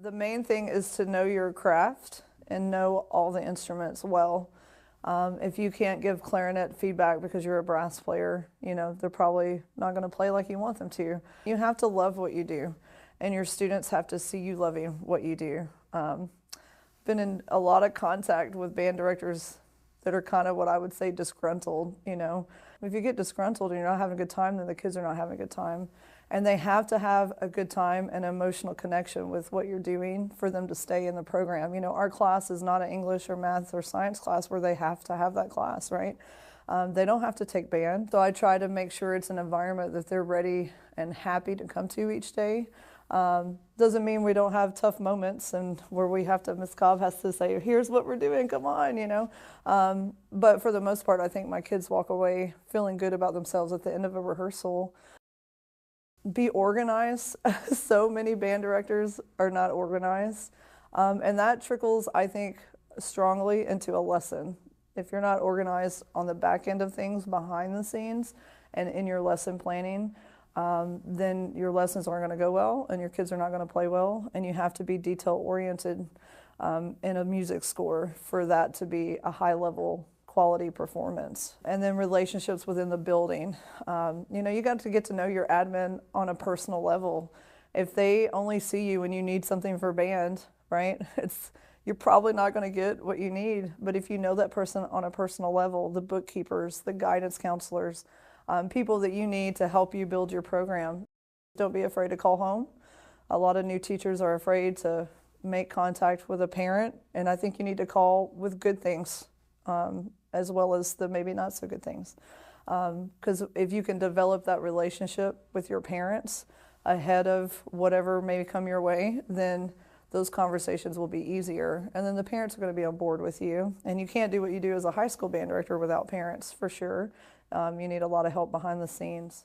The main thing is to know your craft and know all the instruments well. If you can't give clarinet feedback because you're a brass player, they're probably not going to play like you want them to. You have to love what you do, and your students have to see you loving what you do. Been in a lot of contact with band directors that are kind of what I would say disgruntled. If you get disgruntled and you're not having a good time, then the kids are not having a good time. And they have to have a good time and emotional connection with what you're doing for them to stay in the program. Our class is not an English or math or science class where they have to have that class, right? They don't have to take band. So I try to make sure it's an environment that they're ready and happy to come to each day. Doesn't mean we don't have tough moments and where Ms. Cobb has to say, here's what we're doing, come on, But for the most part, I think my kids walk away feeling good about themselves at the end of a rehearsal. Be organized. So many band directors are not organized. And that trickles, I think, strongly into a lesson. If you're not organized on the back end of things behind the scenes and in your lesson planning, then your lessons aren't going to go well and your kids are not going to play well, and you have to be detail-oriented in a music score for that to be a high-level quality performance. And then relationships within the building. You got to get to know your admin on a personal level. If they only see you when you need something for band, right, you're probably not going to get what you need. But if you know that person on a personal level, the bookkeepers, the guidance counselors, people that you need to help you build your program. Don't be afraid to call home. A lot of new teachers are afraid to make contact with a parent, and I think you need to call with good things as well as the maybe not so good things. Because if you can develop that relationship with your parents ahead of whatever may come your way, then those conversations will be easier, and then the parents are going to be on board with you. And you can't do what you do as a high school band director without parents, for sure. You need a lot of help behind the scenes.